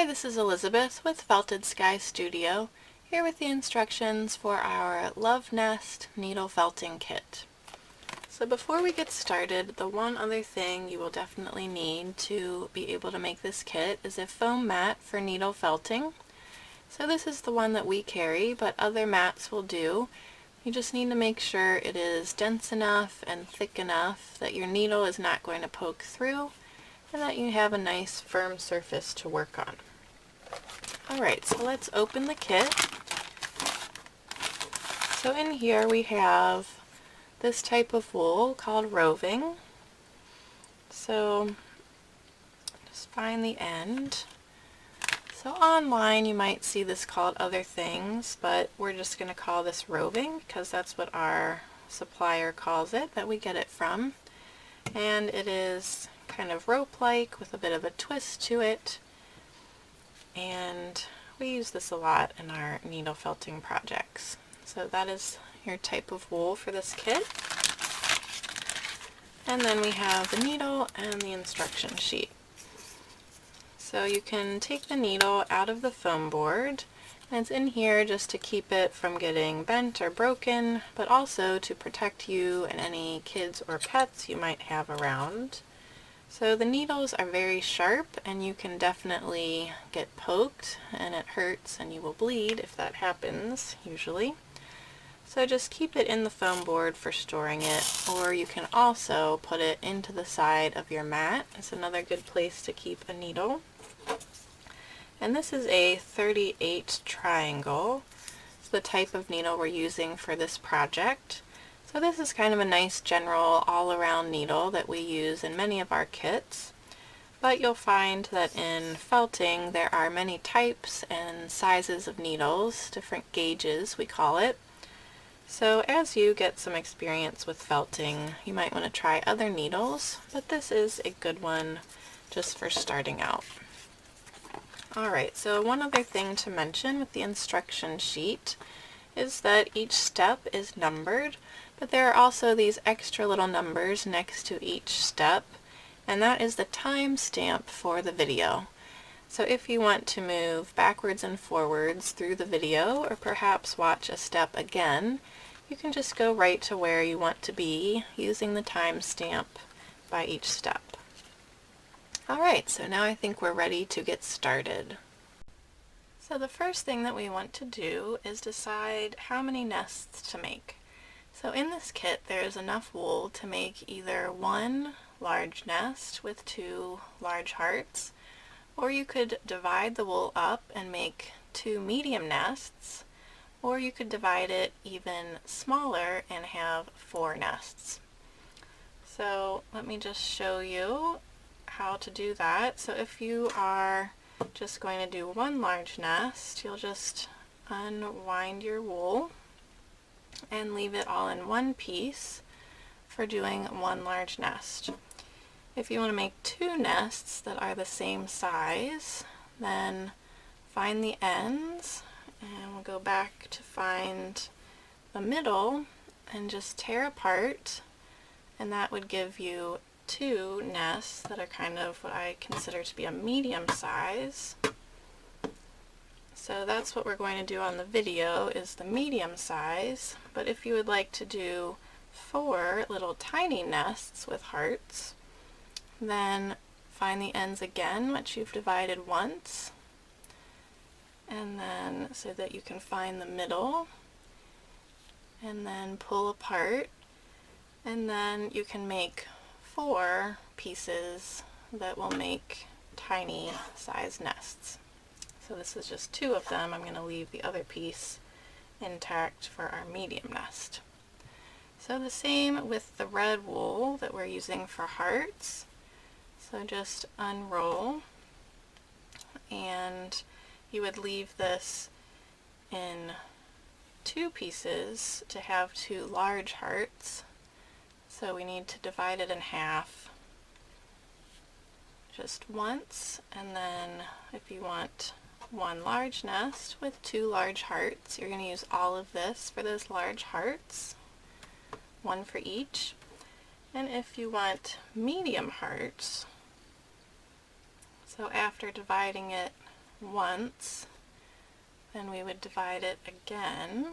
this is Elizabeth with Felted Sky Studio, here with the instructions for our Love Nest needle felting kit. So before we get started, the one other thing you will definitely need to be able to make this kit is a foam mat for needle felting. So this is the one that we carry, but other mats will do. You just need to make sure it is dense enough and thick enough that your needle is not going to poke through, and that you have a nice firm surface to work on. Alright, so let's open the kit. So in here we have this type of wool called roving. So just find the end. So online you might see this called other things, but we're just going to call this roving because that's what our supplier calls it, that we get it from. And it is kind of rope-like with a bit of a twist to it, and we use this a lot in our needle felting projects. So that is your type of wool for this kit. And then we have the needle and the instruction sheet. So you can take the needle out of the foam board, and it's in here just to keep it from getting bent or broken, but also to protect you and any kids or pets you might have around. So the needles are very sharp, and you can definitely get poked, and it hurts and you will bleed if that happens, usually. So just keep it in the foam board for storing it, or you can also put it into the side of your mat. It's another good place to keep a needle. And this is a 38 triangle. It's the type of needle we're using for this project. So this is kind of a nice general all-around needle that we use in many of our kits, but you'll find that in felting there are many types and sizes of needles, different gauges we call it. So as you get some experience with felting, you might want to try other needles, but this is a good one just for starting out. Alright, so one other thing to mention with the instruction sheet is that each step is numbered, but there are also these extra little numbers next to each step, and that is the time stamp for the video. So if you want to move backwards and forwards through the video, or perhaps watch a step again, you can just go right to where you want to be using the time stamp by each step. Alright, so now I think we're ready to get started. So the first thing that we want to do is decide how many nests to make. So in this kit there is enough wool to make either one large nest with 2 large hearts, or you could divide the wool up and make 2 medium nests, or you could divide it even smaller and have 4 nests. So let me just show you how to do that. So if you are just going to do one large nest, you'll just unwind your wool and leave it all in one piece for doing one large nest. If you want to make 2 nests that are the same size, then find the ends, and we'll go back to find the middle and just tear apart, and that would give you 2 nests that are kind of what I consider to be a medium size. So that's what we're going to do on the video, is the medium size, but if you would like to do 4 little tiny nests with hearts, then find the ends again, which you've divided once, and then so that you can find the middle, and then pull apart, and then you can make 4 pieces that will make tiny size nests. So this is just 2 of them. I'm going to leave the other piece intact for our medium nest. So the same with the red wool that we're using for hearts. So just unroll, and you would leave this in 2 pieces to have 2 large hearts. So we need to divide it in half just once, and then if you want 1 large nest with 2 large hearts, you're going to use all of this for those large hearts, 1 for each. And if you want medium hearts, so after dividing it once, then we would divide it again.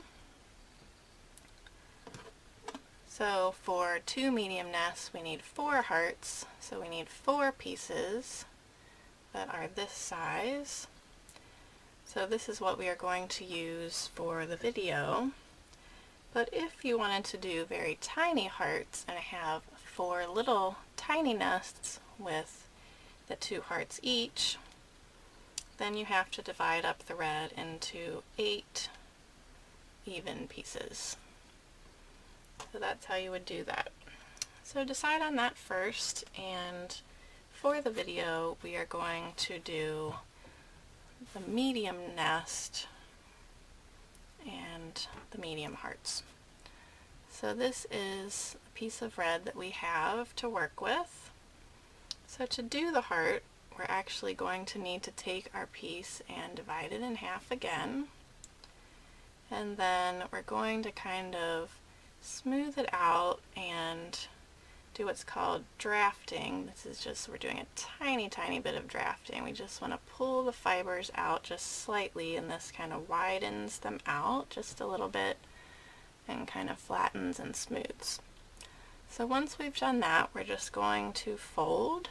So for 2 medium nests, we need 4 hearts, so we need 4 pieces that are this size. So this is what we are going to use for the video. But if you wanted to do very tiny hearts and have 4 little tiny nests with the 2 hearts each, then you have to divide up the red into 8 even pieces. So that's how you would do that. So decide on that first, and for the video we are going to do the medium nest and the medium hearts. So this is a piece of red that we have to work with. So to do the heart, we're actually going to need to take our piece and divide it in half again. And then we're going to kind of smooth it out and do what's called drafting. This is just, we're doing a tiny bit of drafting. We just want to pull the fibers out just slightly, and this kind of widens them out just a little bit and kind of flattens and smooths. So once we've done that, we're just going to fold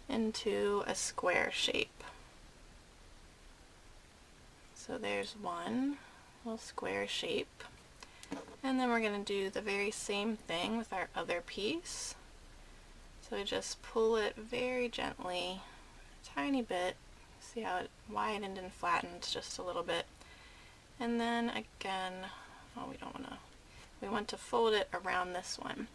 into a square shape. So there's one little square shape. And then we're going to do the very same thing with our other piece. So just pull it very gently, a tiny bit. See how it widened and flattened just a little bit. And then again, we want to fold it around this one.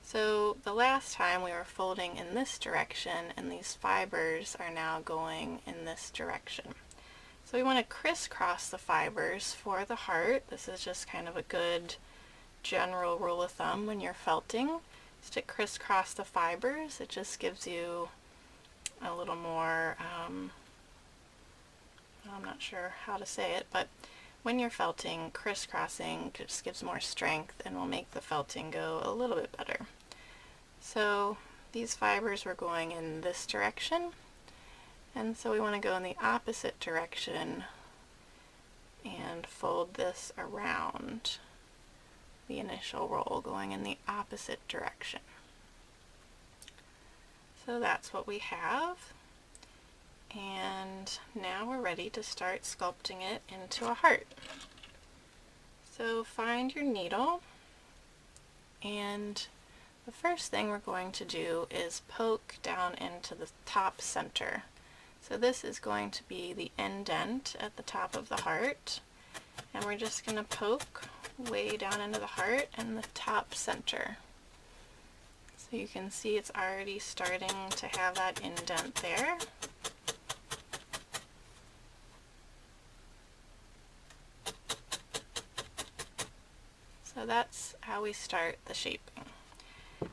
So the last time we were folding in this direction, and these fibers are now going in this direction. So we want to crisscross the fibers for the heart. This is just kind of a good general rule of thumb when you're felting, is to crisscross the fibers. It just gives you a little more, I'm not sure how to say it, but when you're felting, crisscrossing just gives more strength and will make the felting go a little bit better. So these fibers were going in this direction, and so we want to go in the opposite direction and fold this around the initial roll, going in the opposite direction. So that's what we have, and now we're ready to start sculpting it into a heart. So find your needle, and the first thing we're going to do is poke down into the top center. So this is going to be the indent at the top of the heart, and we're just going to poke way down into the heart and the top center. So you can see it's already starting to have that indent there. So that's how we start the shaping.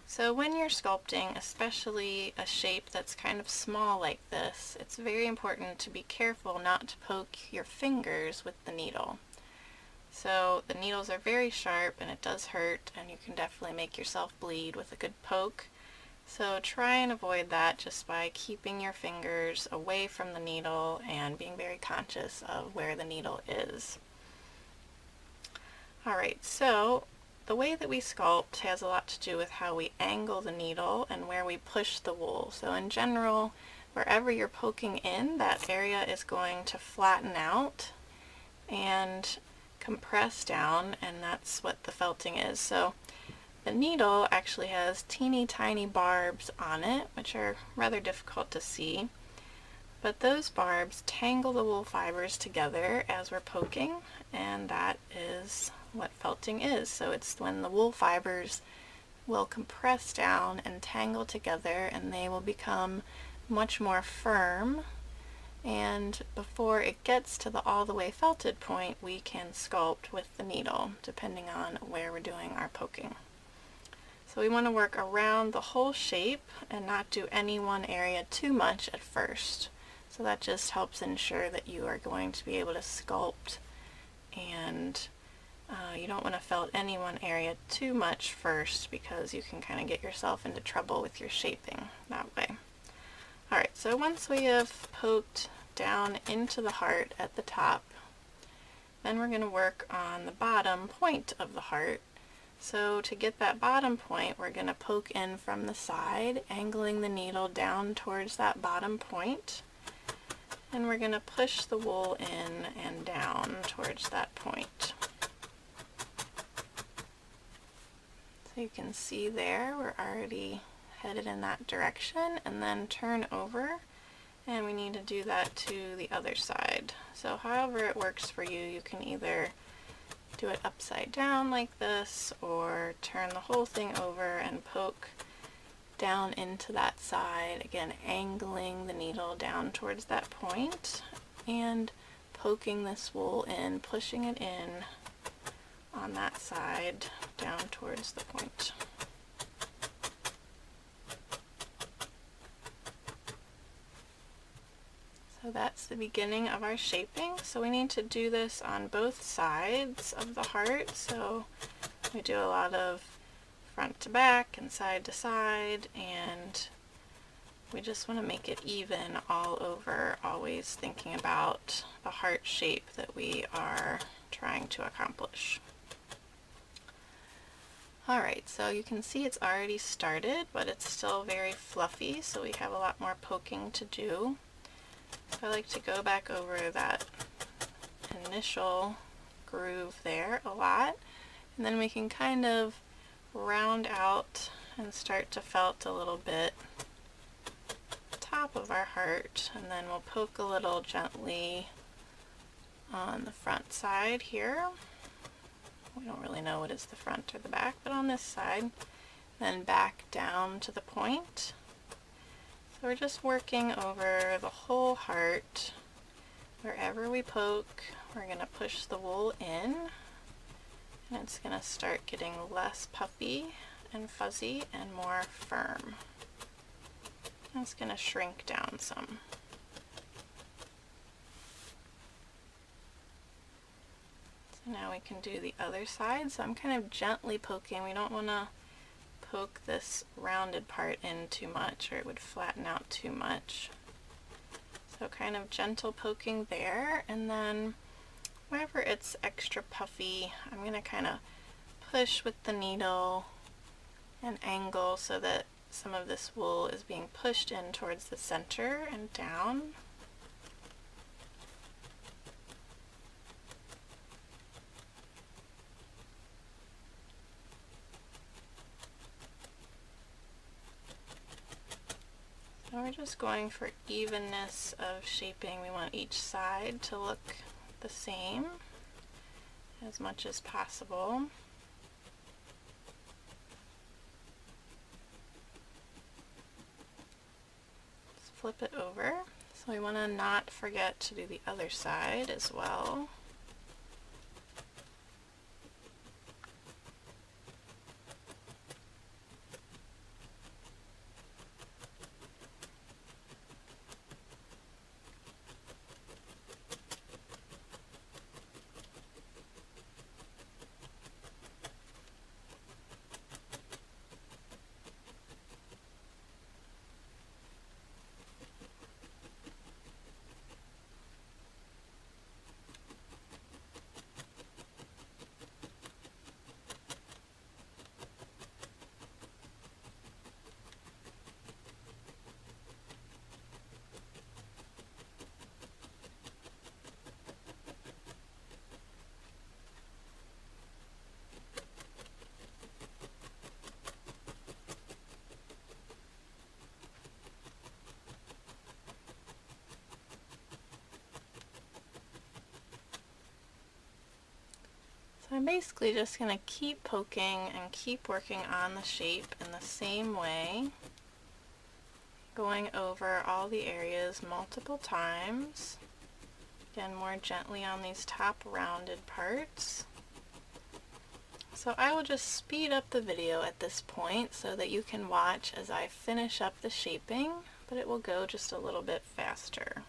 So when you're sculpting, especially a shape that's kind of small like this, it's very important to be careful not to poke your fingers with the needle. So the needles are very sharp and it does hurt, and you can definitely make yourself bleed with a good poke. So try and avoid that just by keeping your fingers away from the needle and being very conscious of where the needle is. Alright, so the way that we sculpt has a lot to do with how we angle the needle and where we push the wool. So in general, wherever you're poking in, that area is going to flatten out and compress down, and that's what the felting is. So the needle actually has teeny tiny barbs on it, which are rather difficult to see. But those barbs tangle the wool fibers together as we're poking, and that is what felting is. So it's when the wool fibers will compress down and tangle together, and they will become much more firm, and before it gets to the all the way felted point, we can sculpt with the needle depending on where we're doing our poking. So we want to work around the whole shape and not do any one area too much at first. So that just helps ensure that you are going to be able to sculpt, and you don't want to felt any one area too much first, because you can kind of get yourself into trouble with your shaping that way. Alright, so once we have poked down into the heart at the top. Then we're going to work on the bottom point of the heart. So to get that bottom point, we're going to poke in from the side, angling the needle down towards that bottom point. And we're going to push the wool in and down towards that point. So you can see there, we're already headed in that direction, and then turn over, and we need to do that to the other side. So however it works for you, you can either do it upside down like this, or turn the whole thing over and poke down into that side, again angling the needle down towards that point and poking this wool in, pushing it in on that side down towards the point. So that's the beginning of our shaping. So we need to do this on both sides of the heart. So we do a lot of front to back and side to side, and we just want to make it even all over, always thinking about the heart shape that we are trying to accomplish. Alright, so you can see it's already started, but it's still very fluffy, so we have a lot more poking to do. So I like to go back over that initial groove there a lot, and then we can kind of round out and start to felt a little bit top of our heart, and then we'll poke a little gently on the front side here. We don't really know what is the front or the back, but on this side, then back down to the point. So we're just working over the whole heart. Wherever we poke, we're going to push the wool in, and it's going to start getting less puffy and fuzzy and more firm. And it's going to shrink down some. So now we can do the other side. So I'm kind of gently poking. We don't want to poke this rounded part in too much, or it would flatten out too much. So kind of gentle poking there, and then wherever it's extra puffy, I'm going to kind of push with the needle and angle so that some of this wool is being pushed in towards the center and down. So we're just going for evenness of shaping. We want each side to look the same as much as possible. Let's flip it over. So we want to not forget to do the other side as well. So I'm basically just going to keep poking and keep working on the shape in the same way, going over all the areas multiple times, again more gently on these top rounded parts. So I will just speed up the video at this point so that you can watch as I finish up the shaping, but it will go just a little bit faster.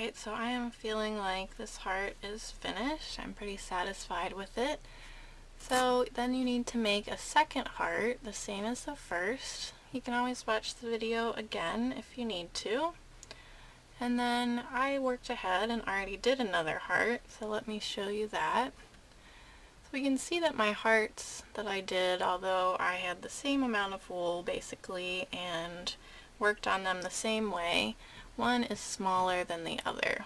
Alright, so I am feeling like this heart is finished. I'm pretty satisfied with it. So then you need to make a second heart, the same as the first. You can always watch the video again if you need to. And then I worked ahead and already did another heart, so let me show you that. So we can see that my hearts that I did, although I had the same amount of wool basically and worked on them the same way, one is smaller than the other.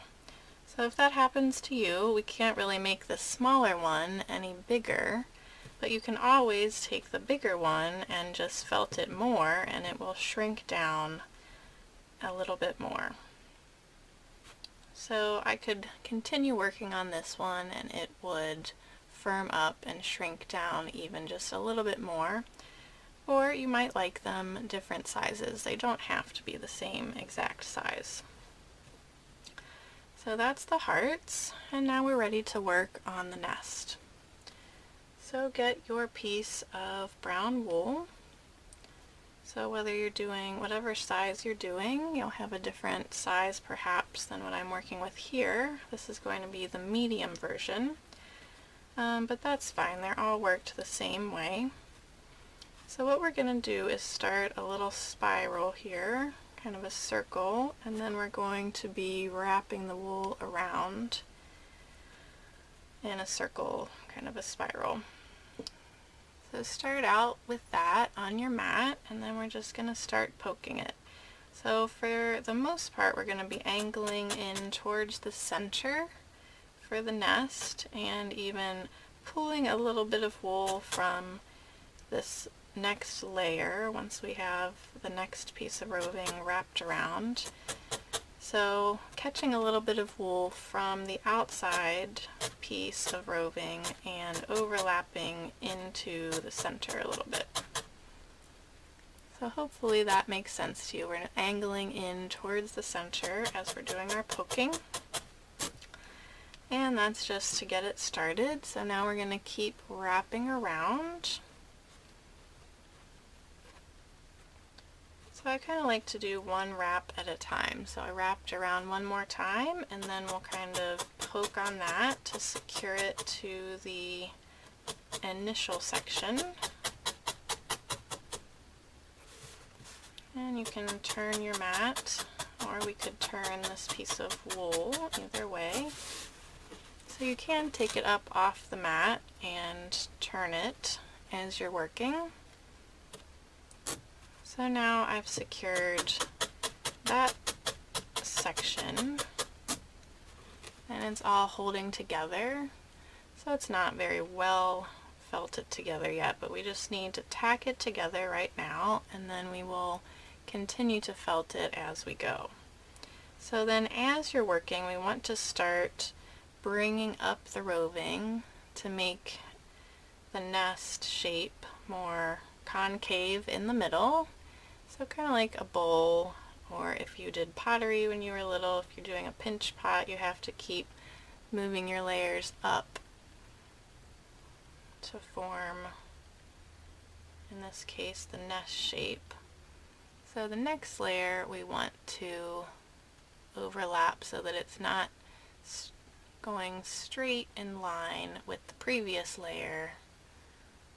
So if that happens to you, we can't really make the smaller one any bigger, but you can always take the bigger one and just felt it more and it will shrink down a little bit more. So I could continue working on this one and it would firm up and shrink down even just a little bit more. Or you might like them different sizes. They don't have to be the same exact size. So that's the hearts, and now we're ready to work on the nest. So get your piece of brown wool. So whether you're doing whatever size you're doing, you'll have a different size perhaps than what I'm working with here. This is going to be the medium version, but that's fine. They're all worked the same way. So what we're going to do is start a little spiral here, kind of a circle, and then we're going to be wrapping the wool around in a circle, kind of a spiral. So start out with that on your mat, and then we're just going to start poking it. So for the most part, we're going to be angling in towards the center for the nest, and even pulling a little bit of wool from this next layer once we have the next piece of roving wrapped around. So catching a little bit of wool from the outside piece of roving and overlapping into the center a little bit. So hopefully that makes sense to you. We're angling in towards the center as we're doing our poking. And that's just to get it started. So now we're going to keep wrapping around. So I kind of like to do one wrap at a time. So I wrapped around one more time, and then we'll kind of poke on that to secure it to the initial section. And you can turn your mat, or we could turn this piece of wool, either way. So you can take it up off the mat and turn it as you're working. So now I've secured that section, and it's all holding together. So it's not very well felted together yet, but we just need to tack it together right now, and then we will continue to felt it as we go. So then as you're working, we want to start bringing up the roving to make the nest shape more concave in the middle. So kind of like a bowl, or if you did pottery when you were little, if you're doing a pinch pot, you have to keep moving your layers up to form, in this case, the nest shape. So the next layer we want to overlap so that it's not going straight in line with the previous layer.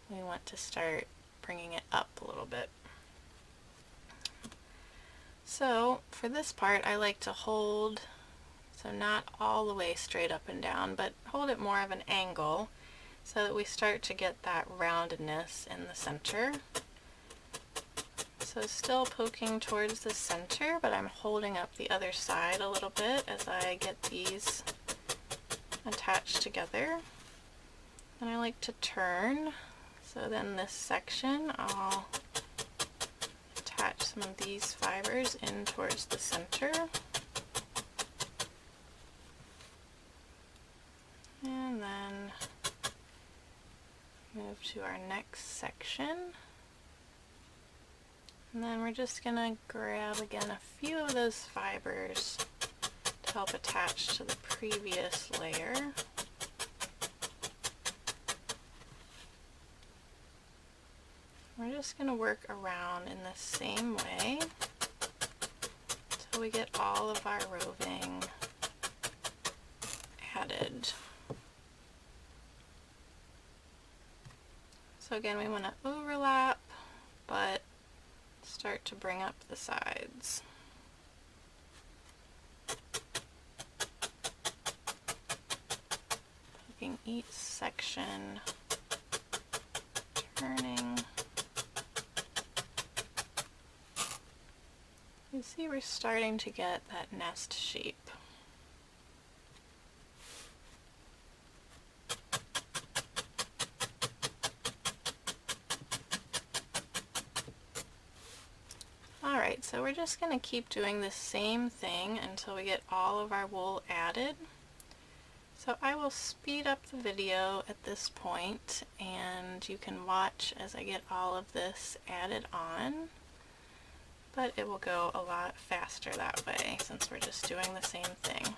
We want to start bringing it up a little bit. So for this part, I like to hold, so not all the way straight up and down, but hold it more of an angle so that we start to get that roundedness in the center. So still poking towards the center, but I'm holding up the other side a little bit as I get these attached together. And I like to turn, so then this section I'll attach some of these fibers in towards the center. And then move to our next section. And then we're just going to grab again a few of those fibers to help attach to the previous layer. We're just going to work around in the same way until we get all of our roving added. So again, we want to overlap, but start to bring up the sides. Poking each section, turning. You see we're starting to get that nest shape. Alright, so we're just going to keep doing the same thing until we get all of our wool added. So I will speed up the video at this point, and you can watch as I get all of this added on. But it will go a lot faster that way since we're just doing the same thing.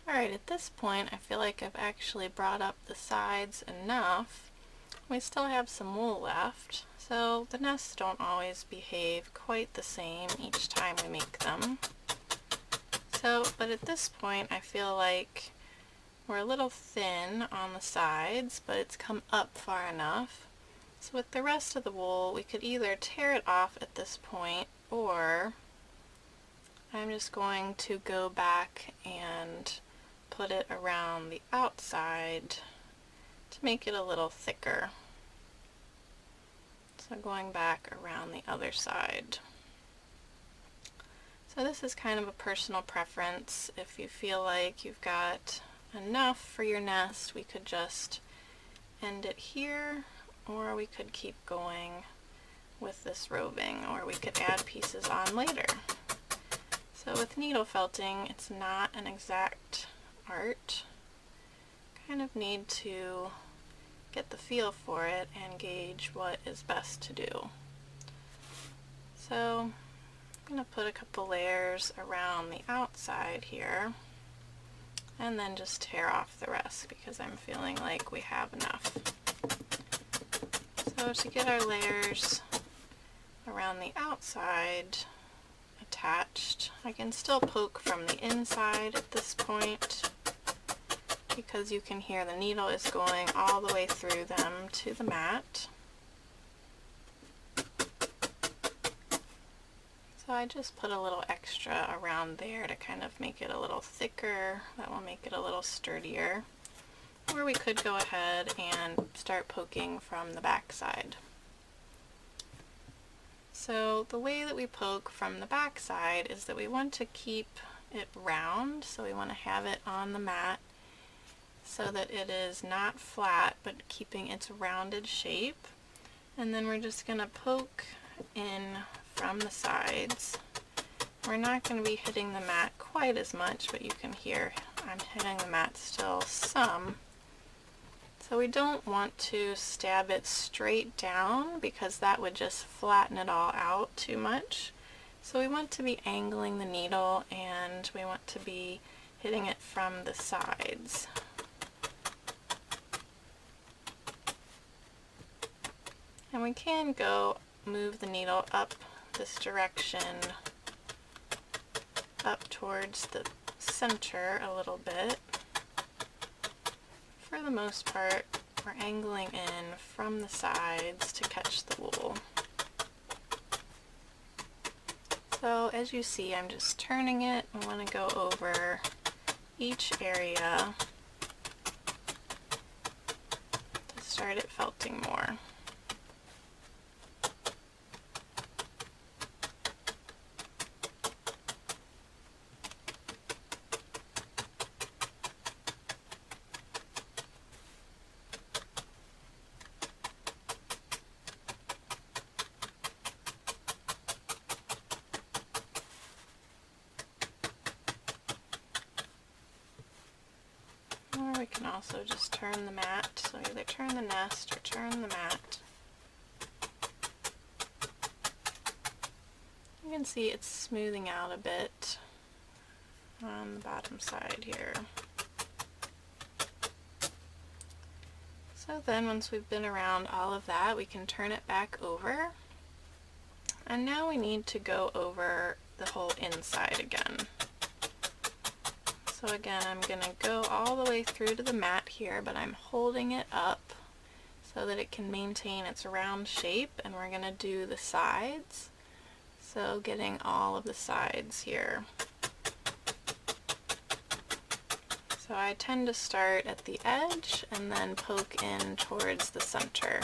Alright, at this point I feel like I've actually brought up the sides enough. We still have some wool left, so the nests don't always behave quite the same each time we make them. But at this point I feel like we're a little thin on the sides, but it's come up far enough. So with the rest of the wool, we could either tear it off at this point, or I'm just going to go back and put it around the outside to make it a little thicker. So going back around the other side. So this is kind of a personal preference. If you feel like you've got enough for your nest, we could just end it here, or we could keep going with this roving, or we could add pieces on later. So with needle felting, it's not an exact art. Kind of need to get the feel for it and gauge what is best to do. So I'm going to put a couple layers around the outside here, and then just tear off the rest because I'm feeling like we have enough. So to get our layers around the outside attached, I can still poke from the inside at this point because you can hear the needle is going all the way through them to the mat. So I just put a little extra around there to kind of make it a little thicker. That will make it a little sturdier. Or we could go ahead and start poking from the back side. So the way that we poke from the back side is that we want to keep it round, so we want to have it on the mat so that it is not flat but keeping its rounded shape. And then we're just going to poke in from the sides. We're not going to be hitting the mat quite as much, but you can hear I'm hitting the mat still some. So we don't want to stab it straight down because that would just flatten it all out too much. So we want to be angling the needle, and we want to be hitting it from the sides. And we can move the needle up this direction, up towards the center a little bit. For the most part, we're angling in from the sides to catch the wool. So as you see, I'm just turning it. I want to go over each area to start it felting more. can also just turn the mat, so either turn the nest or turn the mat. You can see it's smoothing out a bit on the bottom side here. So then once we've been around all of that, we can turn it back over. And now we need to go over the whole inside again. So again, I'm going to go all the way through to the mat here, but I'm holding it up so that it can maintain its round shape, and we're going to do the sides. So getting all of the sides here. So I tend to start at the edge and then poke in towards the center.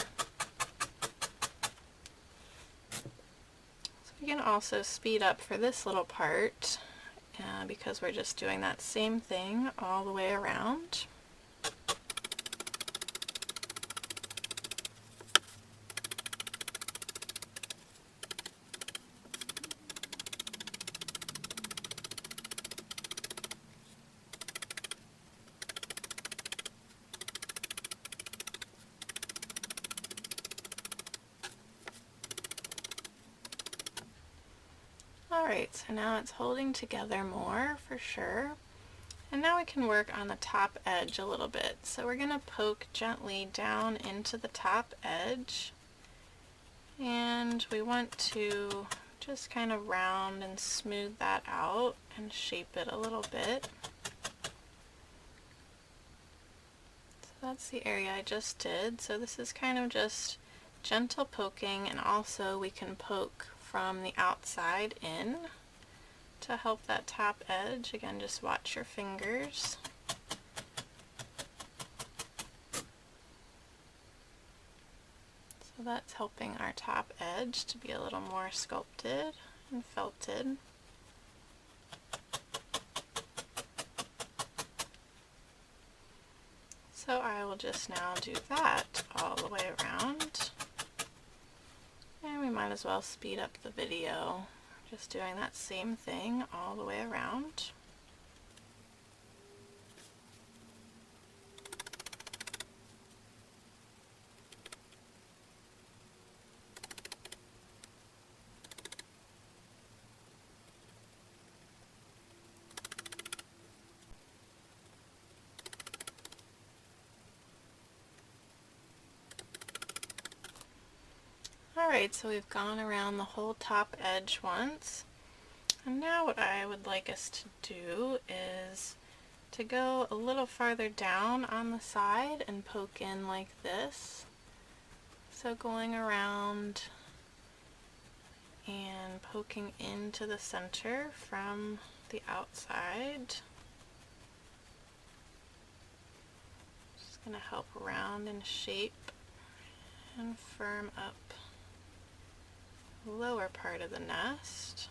So we can also speed up for this little part because we're just doing that same thing all the way around. Alright, so now it's holding together more for sure. And now we can work on the top edge a little bit. So we're going to poke gently down into the top edge. And we want to just kind of round and smooth that out and shape it a little bit. So that's the area I just did. So this is kind of just gentle poking, and also we can poke from the outside in to help that top edge. Again, just watch your fingers. So that's helping our top edge to be a little more sculpted and felted. So I will just now do that all the way around. And we might as well speed up the video, just doing that same thing all the way around. Alright, so we've gone around the whole top edge once, and now what I would like us to do is to go a little farther down on the side and poke in like this. So going around and poking into the center from the outside. Just going to help round and shape and firm up the lower part of the nest.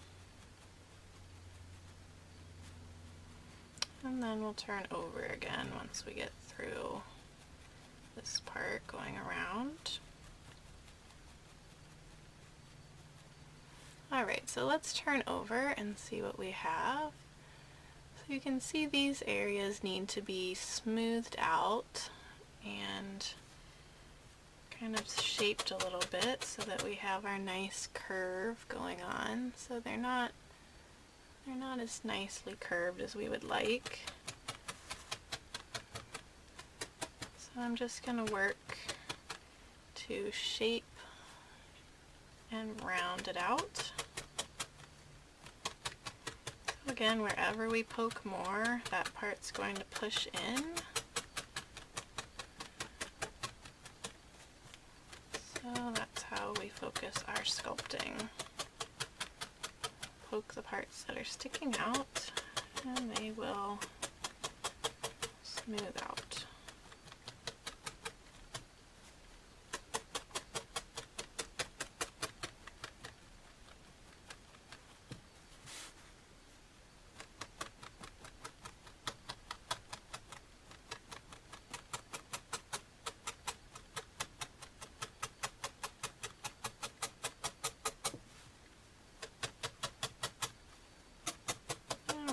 And then we'll turn over again once we get through this part going around. Alright, so let's turn over and see what we have. So you can see these areas need to be smoothed out and kind of shaped a little bit so that we have our nice curve going on. So they're not as nicely curved as we would like. So I'm just going to work to shape and round it out. So again, wherever we poke more, that part's going to push in. So that's how we focus our sculpting. Poke the parts that are sticking out, and they will smooth out.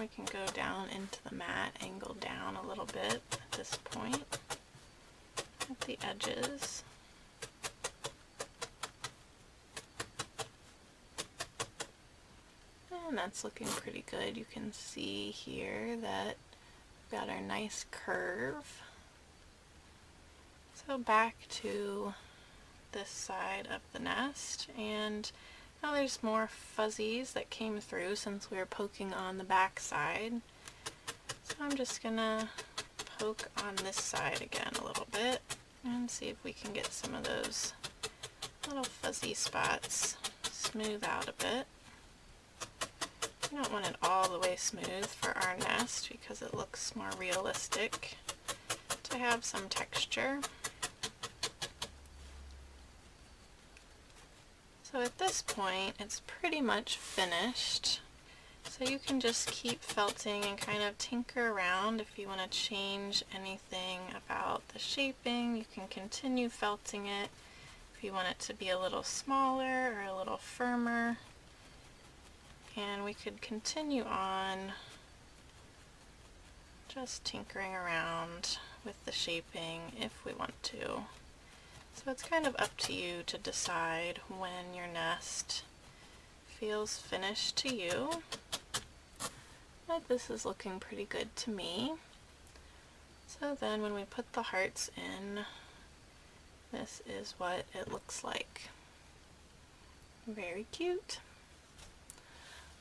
We can go down into the mat, angle down a little bit. this point at the edges. And that's looking pretty good. You can see here that we've got our nice curve. So back to this side of the nest, and now there's more fuzzies that came through since we were poking on the back side. So I'm just gonna poke on this side again a little bit and see if we can get some of those little fuzzy spots smooth out a bit. We don't want it all the way smooth for our nest because it looks more realistic to have some texture. So at this point, it's pretty much finished. So you can just keep felting and kind of tinker around. If you want to change anything about the shaping, you can continue felting it. If you want it to be a little smaller or a little firmer. And we could continue on just tinkering around with the shaping if we want to. So it's kind of up to you to decide when your nest feels finished to you. But this is looking pretty good to me. So then when we put the hearts in, this is what it looks like. Very cute.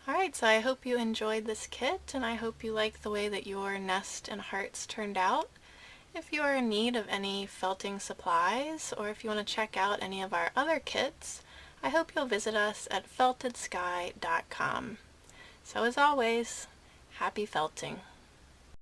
Alright, so I hope you enjoyed this kit, and I hope you like the way that your nest and hearts turned out. If you are in need of any felting supplies, or if you want to check out any of our other kits, I hope you'll visit us at feltedsky.com. So as always, happy felting!